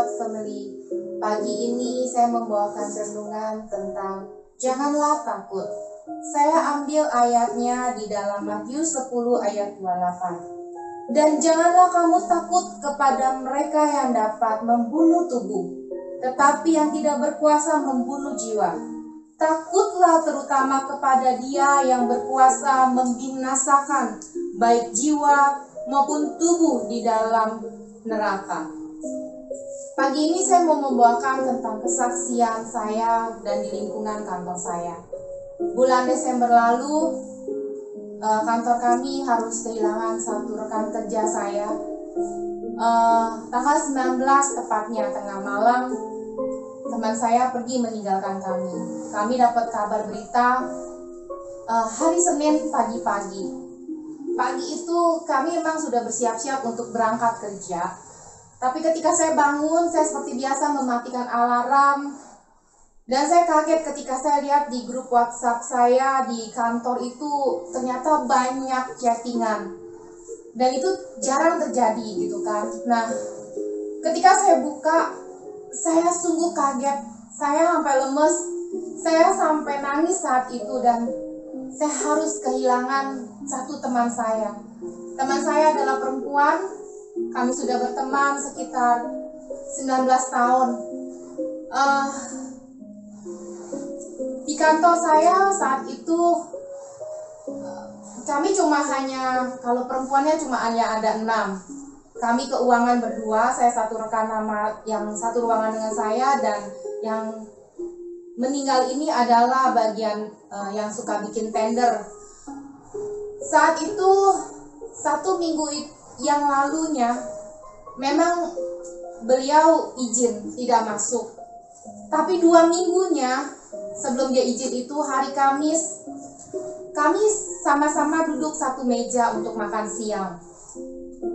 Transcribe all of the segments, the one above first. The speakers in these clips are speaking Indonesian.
Comfort Family. Pagi ini saya membawakan renungan tentang janganlah takut. Saya ambil ayatnya di dalam Matius 10 ayat 28. Dan janganlah kamu takut kepada mereka yang dapat membunuh tubuh, tetapi yang tidak berkuasa membunuh jiwa. Takutlah terutama kepada Dia yang berkuasa membinasakan baik jiwa maupun tubuh di dalam neraka. Pagi ini saya mau membawakan tentang kesaksian saya dan di lingkungan kantor saya. Bulan Desember lalu, kantor kami harus kehilangan satu rekan kerja saya. Tanggal 19 tepatnya tengah malam, teman saya pergi meninggalkan kami. Kami dapat kabar berita hari Senin pagi-pagi. Pagi itu kami memang sudah bersiap-siap untuk berangkat kerja. Tapi ketika saya bangun, saya seperti biasa mematikan alarm. Dan saya kaget ketika saya lihat di grup WhatsApp saya di kantor itu ternyata banyak chattingan. Dan itu jarang terjadi gitu kan. Nah, ketika saya buka, saya sungguh kaget. Saya sampai lemes, saya sampai nangis saat itu dan saya harus kehilangan satu teman saya. Teman saya adalah perempuan, kami sudah berteman sekitar 19 tahun. Di kantor saya saat itu, kami kalau perempuannya cuma hanya ada 6. Kami keuangan berdua, saya satu rekan nama yang satu ruangan dengan saya, dan yang meninggal ini adalah bagian yang suka bikin tender. Saat itu, 1 minggu yang lalunya, memang beliau izin tidak masuk. Tapi 2 minggunya sebelum dia izin itu, hari Kamis, kami sama-sama duduk satu meja untuk makan siang.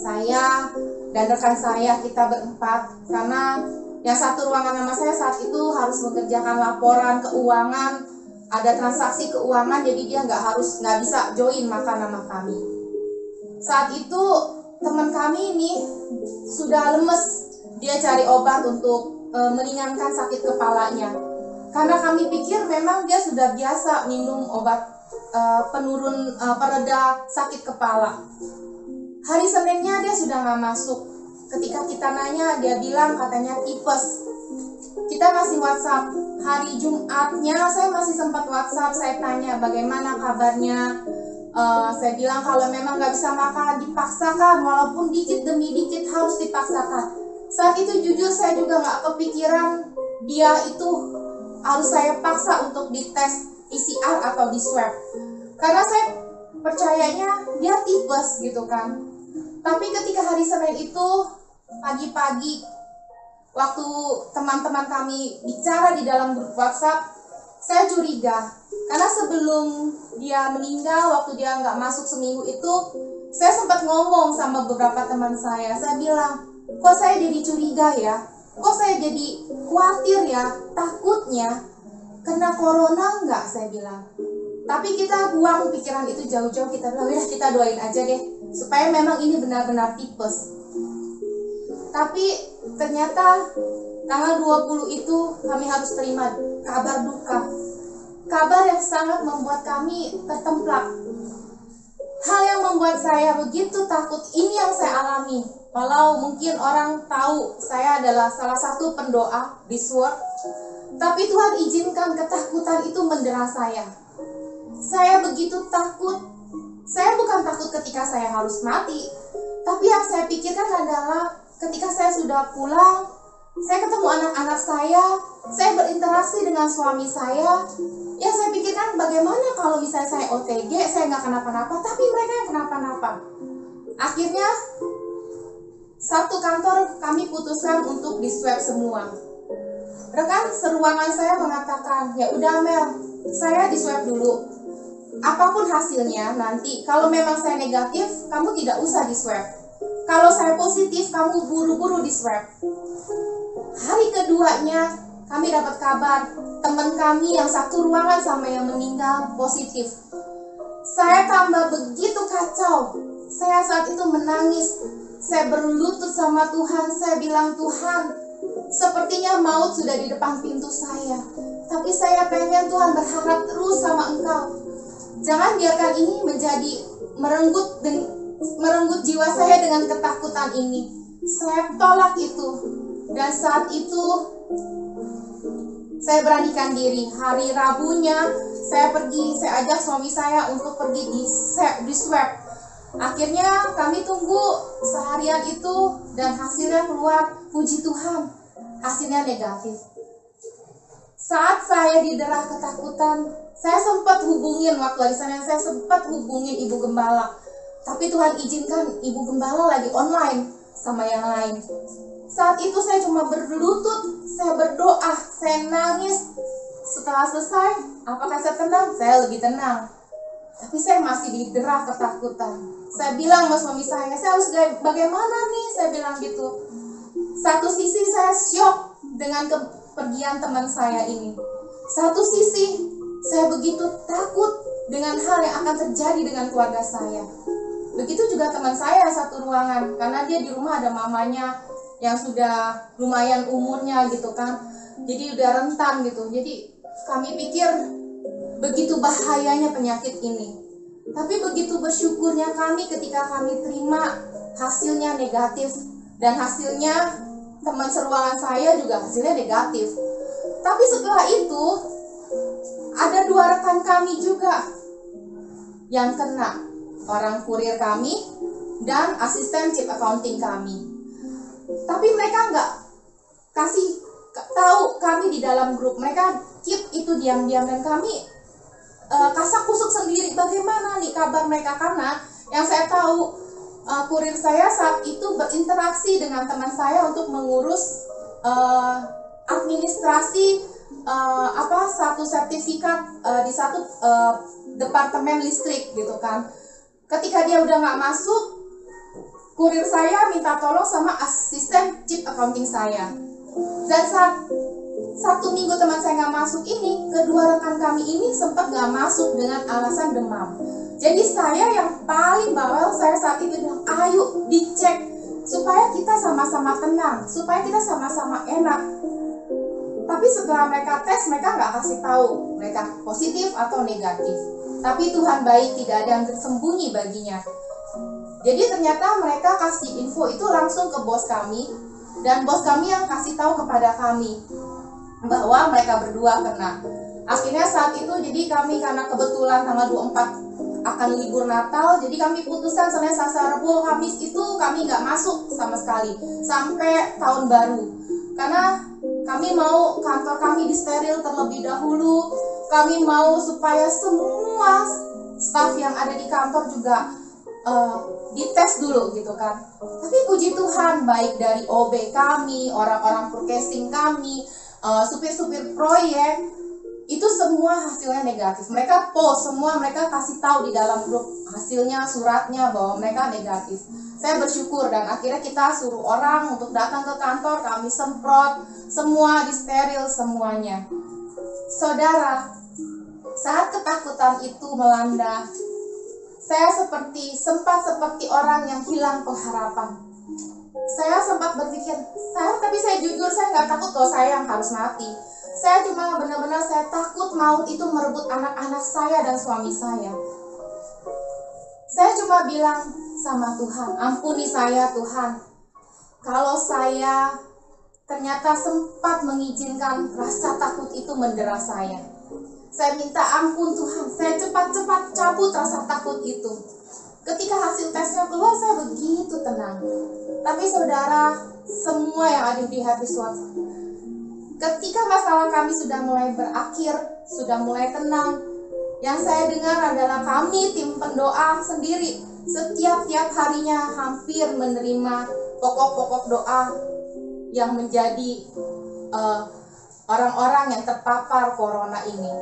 Saya dan rekan saya, kita berempat, karena yang satu ruangan sama saya saat itu harus mengerjakan laporan keuangan, ada transaksi keuangan, jadi dia nggak bisa join makan sama kami. Saat itu teman kami ini sudah lemes, dia cari obat untuk meringankan sakit kepalanya. Karena kami pikir memang dia sudah biasa minum obat pereda sakit kepala. Hari Seninnya dia sudah nggak masuk. Ketika kita nanya, dia bilang katanya tipes. Kita masih WhatsApp. Hari Jumatnya saya masih sempat WhatsApp. Saya tanya bagaimana kabarnya. Saya bilang kalau memang nggak bisa makan, dipaksakan. Walaupun dikit demi dikit harus dipaksakan. Saat itu jujur saya juga nggak kepikiran dia itu harus saya paksa untuk dites PCR atau di swab. Karena saya percayanya dia tipes gitu kan. Tapi ketika hari Senin itu, pagi-pagi, waktu teman-teman kami bicara di dalam grup WhatsApp, saya curiga. Karena sebelum dia meninggal, waktu dia nggak masuk seminggu itu, saya sempat ngomong sama beberapa teman saya. Saya bilang, kok saya jadi curiga ya? Kok saya jadi khawatir ya? Takutnya kena corona nggak? Saya bilang. Tapi kita buang pikiran itu jauh-jauh, kita bilang, ya kita doain aja deh, supaya memang ini benar-benar tipes. Tapi ternyata tanggal 20 itu kami harus terima kabar duka. Kabar yang sangat membuat kami tertemplak. Hal yang membuat saya begitu takut, ini yang saya alami. Walau mungkin orang tahu saya adalah salah satu pendoa di SWORD, tapi Tuhan izinkan ketakutan itu mendera saya. Saya begitu takut. Saya bukan takut ketika saya harus mati, tapi yang saya pikirkan adalah ketika saya sudah pulang, saya ketemu anak-anak saya berinteraksi dengan suami saya. Yang saya pikirkan bagaimana kalau misalnya saya OTG, saya nggak kenapa-napa, tapi mereka yang kenapa-napa. Akhirnya, satu kantor kami putuskan untuk di swab semua. Rekan seruangan saya mengatakan, ya udah Mel, saya di swab dulu. Apapun hasilnya nanti, kalau memang saya negatif, kamu tidak usah di swab. Kalau saya positif, kamu buru-buru di swab. Hari keduanya, kami dapat kabar teman kami yang satu ruangan sama yang meninggal positif. Saya tambah begitu kacau. Saya saat itu menangis. Saya berlutut sama Tuhan, saya bilang, Tuhan, sepertinya maut sudah di depan pintu saya. Tapi saya pengen Tuhan berharap terus sama Engkau. Jangan biarkan ini menjadi merenggut jiwa saya dengan ketakutan ini. Saya tolak itu. Dan saat itu saya beranikan diri. Hari Rabunya saya ajak suami saya untuk pergi di swab. Akhirnya kami tunggu seharian itu dan hasilnya keluar. Puji Tuhan, hasilnya negatif. Saat saya didera ketakutan, saya sempat hubungin waktu di sana, saya sempat hubungin Ibu Gembala. Tapi Tuhan izinkan Ibu Gembala lagi online sama yang lain. Saat itu saya cuma berlutut, saya berdoa, saya nangis. Setelah selesai, apakah saya tenang? Saya lebih tenang. Tapi saya masih didera ketakutan. Saya bilang sama suami saya harus bagaimana nih? Saya bilang gitu. Satu sisi saya syok dengan kepergian teman saya ini. Satu sisi saya begitu takut dengan hal yang akan terjadi dengan keluarga saya. Begitu juga teman saya satu ruangan, karena dia di rumah ada mamanya yang sudah lumayan umurnya gitu kan. Jadi udah rentan gitu. Jadi kami pikir begitu bahayanya penyakit ini. Tapi begitu bersyukurnya kami ketika kami terima hasilnya negatif. Dan hasilnya teman seruangan saya juga hasilnya negatif. Tapi setelah itu ada 2 rekan kami juga yang kena. Orang kurir kami dan asisten chief accounting kami. Tapi mereka nggak kasih tahu kami di dalam grup. Mereka keep itu diam-diam dan kami kasak kusuk sendiri bagaimana nih kabar mereka. Karena yang saya tahu kurir saya saat itu berinteraksi dengan teman saya untuk mengurus administrasi satu sertifikat di satu departemen listrik gitu kan. Ketika dia udah nggak masuk, kurir saya minta tolong sama asisten chief accounting saya. Dan saat 1 minggu teman saya nggak masuk ini, kedua rekan kami ini sempat nggak masuk dengan alasan demam. Jadi saya yang paling bawel, saya saat itu bilang, ayo dicek supaya kita sama-sama tenang, supaya kita sama-sama enak. Tapi setelah mereka tes, mereka nggak kasih tahu mereka positif atau negatif. Tapi Tuhan baik, tidak ada yang tersembunyi baginya. Jadi ternyata mereka kasih info itu langsung ke bos kami, dan bos kami yang kasih tahu kepada kami bahwa mereka berdua kena. Akhirnya saat itu jadi kami karena kebetulan tanggal 24 akan libur Natal, jadi kami putuskan Senin, Selasa, Rabu, Kamis itu kami nggak masuk sama sekali sampai tahun baru. Karena kami mau kantor kami disteril terlebih dahulu. Kami mau supaya semua staf yang ada di kantor juga dites dulu gitu kan. Tapi puji Tuhan, baik dari OB kami, orang-orang forecasting kami, supir-supir proyek, itu semua hasilnya negatif. Mereka post semua, mereka kasih tahu di dalam grup hasilnya, suratnya bahwa mereka negatif. Saya bersyukur dan akhirnya kita suruh orang untuk datang ke kantor, kami semprot, semua disteril semuanya. Saudara, saat ketakutan itu melanda, saya sempat seperti orang yang hilang pengharapan. Saya sempat berpikir, tapi saya jujur, saya nggak takut kalau saya yang harus mati. Saya cuma benar-benar saya takut maut itu merebut anak-anak saya dan suami saya. Saya cuma bilang sama Tuhan, ampuni saya Tuhan. Kalau saya ternyata sempat mengizinkan rasa takut itu mendera saya. Saya minta ampun Tuhan, saya cepat-cepat cabut rasa takut itu. Ketika hasil tesnya keluar, saya begitu tenang. Tapi saudara, semua yang ada di hati suatu, ketika masalah kami sudah mulai berakhir, sudah mulai tenang, yang saya dengar adalah kami tim pendoa sendiri setiap harinya hampir menerima pokok-pokok doa yang menjadi orang-orang yang terpapar corona ini.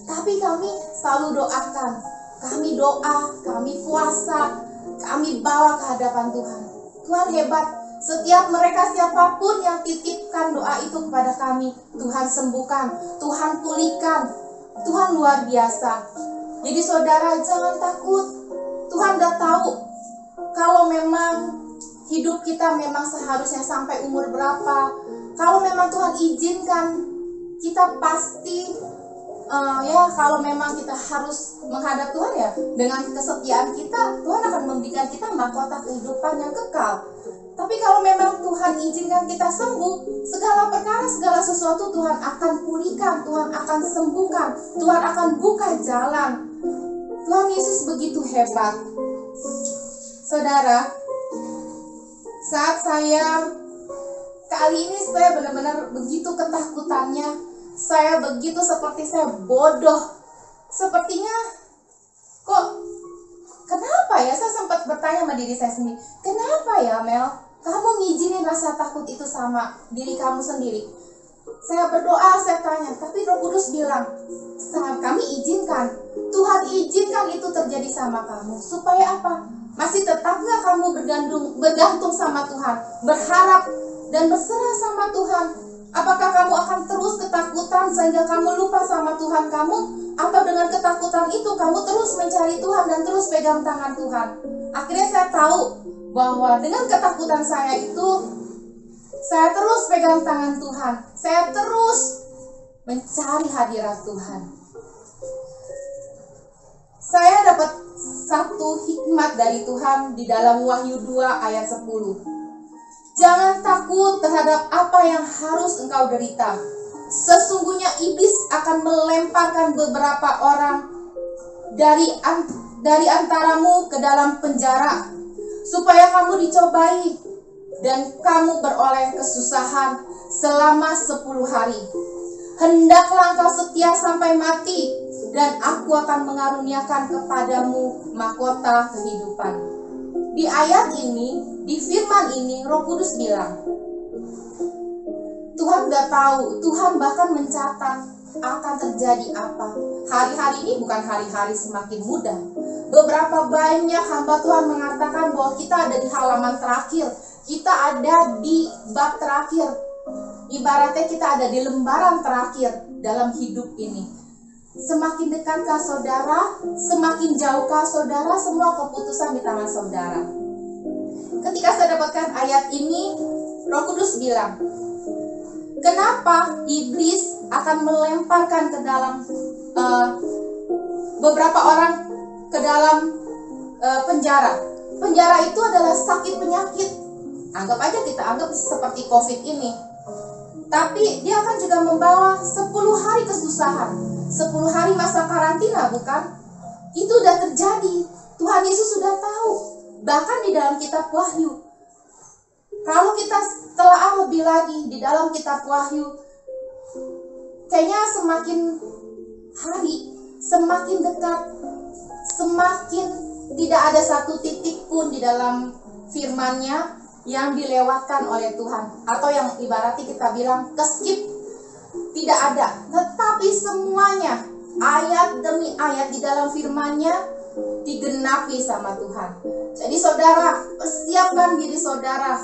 Tapi kami selalu doakan, kami doa, kami puasa, kami bawa ke hadapan Tuhan. Tuhan hebat, setiap mereka siapapun yang titipkan doa itu kepada kami, Tuhan sembuhkan, Tuhan pulihkan, Tuhan luar biasa. Jadi saudara jangan takut, Tuhan udah tahu kalau memang hidup kita memang seharusnya sampai umur berapa. Kalau memang Tuhan izinkan, kita pasti ya kalau memang kita harus menghadap Tuhan ya, dengan kesetiaan kita, Tuhan akan memberikan kita mahkota kehidupan yang kekal. Tapi kalau memang Tuhan izinkan kita sembuh, segala perkara, segala sesuatu Tuhan akan pulihkan, Tuhan akan sembuhkan, Tuhan akan buka jalan. Tuhan Yesus begitu hebat. Saudara, saat kali ini saya benar-benar begitu ketakutannya, saya begitu seperti saya bodoh. Sepertinya kok kenapa ya, saya sempat bertanya sama diri saya sendiri, kenapa ya Mel, kamu ngizinin rasa takut itu sama diri kamu sendiri? Saya berdoa, saya tanya, tapi Roh Kudus bilang, kami izinkan, Tuhan izinkan itu terjadi sama kamu. Supaya apa? Masih tetap gak kamu bergantung sama Tuhan, berharap dan berserah sama Tuhan? Apakah kamu akan terus ketakutan sehingga kamu lupa sama Tuhan kamu? Atau dengan ketakutan itu kamu terus mencari Tuhan dan terus pegang tangan Tuhan? Akhirnya saya tahu bahwa dengan ketakutan saya itu, saya terus pegang tangan Tuhan. Saya terus mencari hadirat Tuhan. Saya dapat satu hikmat dari Tuhan di dalam Wahyu 2 ayat 10. Jangan takut terhadap apa yang harus engkau derita. Sesungguhnya iblis akan melemparkan beberapa orang dari antaramu ke dalam penjara, supaya kamu dicobai dan kamu beroleh kesusahan selama 10 hari. Hendaklah engkau setia sampai mati, dan aku akan mengaruniakan kepadamu mahkota kehidupan. Di ayat ini, di firman ini, Roh Kudus bilang, Tuhan gak tahu, Tuhan bahkan mencatat akan terjadi apa. Hari-hari ini bukan hari-hari semakin mudah. Beberapa banyak hamba Tuhan mengatakan bahwa kita ada di halaman terakhir, kita ada di bab terakhir. Ibaratnya kita ada di lembaran terakhir dalam hidup ini. Semakin dekatkah saudara, semakin jauhkah saudara, semua keputusan di tangan saudara. Ketika saya dapatkan ayat ini, Roh Kudus bilang, kenapa iblis akan melemparkan ke dalam beberapa orang ke dalam penjara? Penjara itu adalah sakit penyakit. Anggap aja kita anggap seperti COVID ini. Tapi dia akan juga membawa 10 hari kesusahan, 10 hari masa karantina, bukan? Itu sudah terjadi. Tuhan Yesus sudah tahu. Bahkan di dalam kitab Wahyu. Kalau kita telah lebih lagi di dalam kitab Wahyu, kayaknya semakin hari, semakin dekat, semakin tidak ada satu titik pun di dalam firman-Nya yang dilewatkan oleh Tuhan, atau yang ibaratnya kita bilang keskip, tidak ada. Tetapi semuanya, ayat demi ayat di dalam firman-Nya digenapi sama Tuhan. Jadi saudara, persiapkan diri saudara.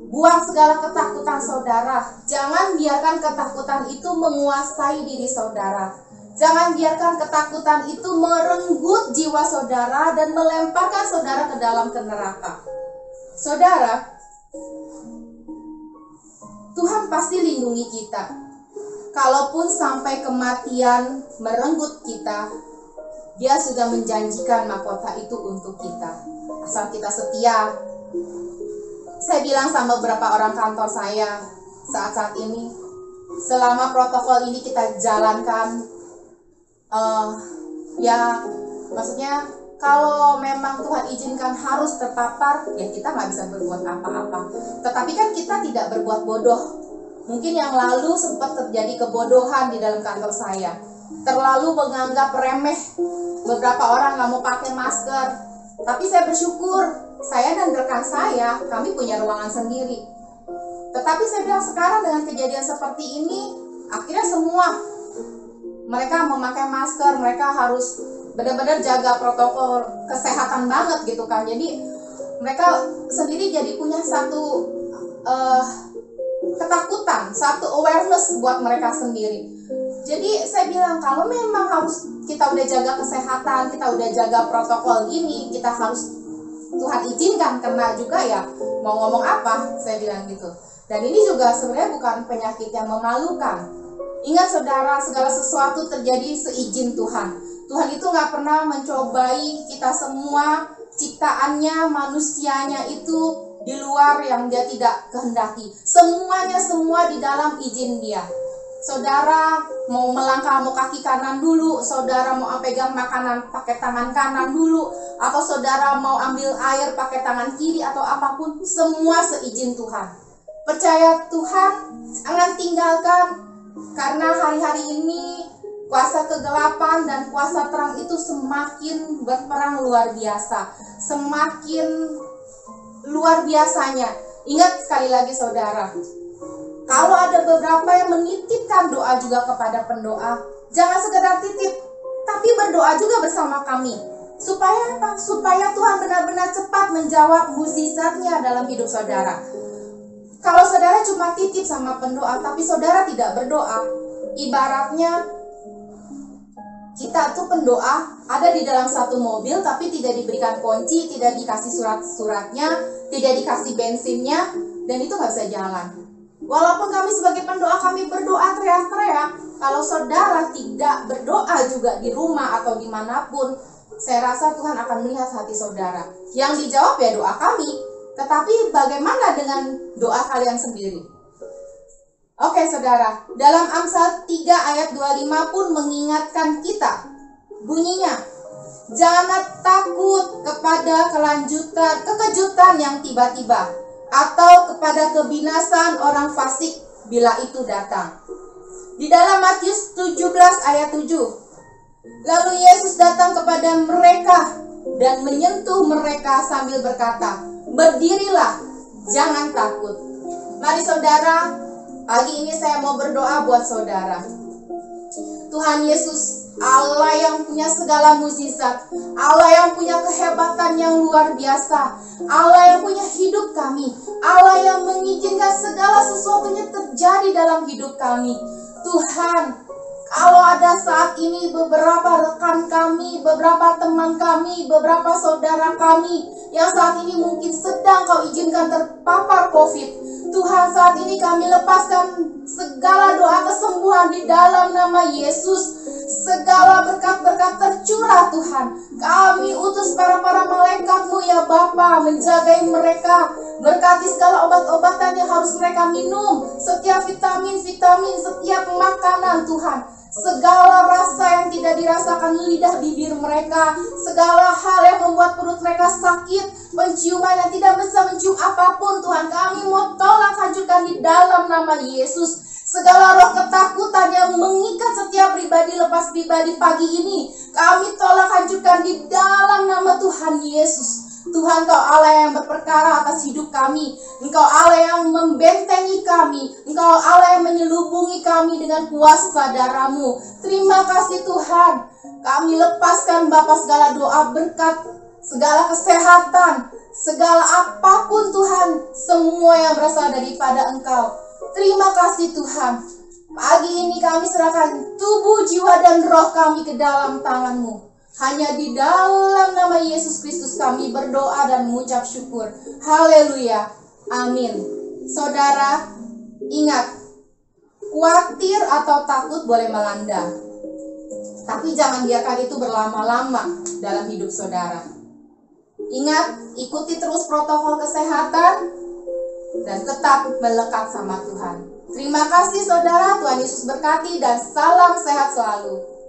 Buang segala ketakutan saudara. Jangan biarkan ketakutan itu menguasai diri saudara. Jangan biarkan ketakutan itu merenggut jiwa saudara dan melemparkan saudara ke dalam neraka. Saudara, Tuhan pasti lindungi kita. Kalaupun sampai kematian merenggut kita, Dia sudah menjanjikan mahkota itu untuk kita. Asal kita setia. Saya bilang sama beberapa orang kantor saya saat-saat ini, selama protokol ini kita jalankan, ya maksudnya kalau memang Tuhan izinkan harus terpapar, ya kita nggak bisa berbuat apa-apa. Tetapi kan kita tidak berbuat bodoh. Mungkin yang lalu sempat terjadi kebodohan di dalam kantor saya. Terlalu menganggap remeh. Beberapa orang nggak mau pakai masker. Tapi saya bersyukur, saya dan rekan saya, kami punya ruangan sendiri. Tetapi saya bilang sekarang dengan kejadian seperti ini, akhirnya semua mereka memakai masker, mereka harus benar-benar jaga protokol kesehatan banget gitu kan. Jadi mereka sendiri jadi punya satu ketakutan, satu awareness buat mereka sendiri. Jadi saya bilang kalau memang harus kita udah jaga kesehatan, kita udah jaga protokol ini, kita harus Tuhan izinkan kena juga ya, mau ngomong apa, saya bilang gitu. Dan ini juga sebenarnya bukan penyakit yang memalukan. Ingat saudara, segala sesuatu terjadi seizin Tuhan. Tuhan itu gak pernah mencobai kita semua, ciptaannya, manusianya itu di luar yang dia tidak kehendaki. Semuanya semua di dalam izin dia. Saudara mau melangkah mau kaki kanan dulu, saudara mau pegang makanan pakai tangan kanan dulu, atau saudara mau ambil air pakai tangan kiri atau apapun, semua seizin Tuhan. Percaya Tuhan, jangan tinggalkan, karena hari-hari ini kuasa kegelapan dan kuasa terang itu semakin berperang luar biasa, semakin luar biasanya. Ingat sekali lagi saudara, kalau ada beberapa yang menitipkan doa juga kepada pendoa, jangan sekedar titip, tapi berdoa juga bersama kami. Supaya apa? Supaya Tuhan benar-benar cepat menjawab mukjizatnya dalam hidup saudara. Kalau saudara cuma titip sama pendoa, tapi saudara tidak berdoa, ibaratnya kita tuh pendoa ada di dalam satu mobil, tapi tidak diberikan kunci, tidak dikasih surat-suratnya, tidak dikasih bensinnya, dan itu nggak bisa jalan. Walaupun kami sebagai pendoa, kami berdoa teriak-teriak, kalau saudara tidak berdoa juga di rumah atau dimanapun, saya rasa Tuhan akan melihat hati saudara. Yang dijawab ya doa kami, tetapi bagaimana dengan doa kalian sendiri? Oke saudara, dalam Amsal 3 ayat 25 pun mengingatkan kita. Bunyinya, jangan takut kepada kekejutan yang tiba-tiba, atau kepada kebinasan orang fasik bila itu datang. Di dalam Matius 17 ayat 7, lalu Yesus datang kepada mereka dan menyentuh mereka sambil berkata, berdirilah, jangan takut. Mari saudara, pagi ini saya mau berdoa buat saudara. Tuhan Yesus, Allah yang punya segala mukjizat, Allah yang punya kehebatan yang luar biasa, Allah yang punya hidup kami, Allah yang mengizinkan segala sesuatunya terjadi dalam hidup kami. Tuhan, kalau ada saat ini beberapa rekan kami, beberapa teman kami, beberapa saudara kami yang saat ini mungkin sedang Kau izinkan terpapar COVID, Tuhan, saat ini kami lepaskan segala doa kesembuhan di dalam nama Yesus. Segala berkat-berkat tercurah Tuhan. Kami utus para malaikat-Mu ya Bapa, menjagai mereka. Berkati segala obat-obatan yang harus mereka minum, setiap vitamin, setiap makanan Tuhan. Segala rasa yang tidak dirasakan lidah bibir mereka, segala hal yang membuat perut mereka sakit, penciuman yang tidak bisa mencium apapun Tuhan, kami mau tolak hancurkan di dalam nama Yesus. Segala roh ketakutan yang mengikat setiap pribadi lepas pribadi pagi ini, kami tolak hancurkan di dalam nama Tuhan Yesus. Tuhan, Kau Allah yang berperkara atas hidup kami. Engkau Allah yang membentengi kami. Engkau Allah yang menyelubungi kami dengan kuasa darah-Mu. Terima kasih Tuhan. Kami lepaskan Bapa segala doa berkat, segala kesehatan, segala apapun Tuhan, semua yang berasal daripada Engkau. Terima kasih Tuhan. Pagi ini kami serahkan tubuh, jiwa, dan roh kami ke dalam tangan-Mu. Hanya di dalam nama Yesus Kristus kami berdoa dan mengucap syukur. Haleluya. Amin. Saudara, ingat, khawatir atau takut boleh melanda, tapi jangan biarkan itu berlama-lama dalam hidup saudara. Ingat, ikuti terus protokol kesehatan dan tetap melekat sama Tuhan. Terima kasih saudara, Tuhan Yesus berkati dan salam sehat selalu.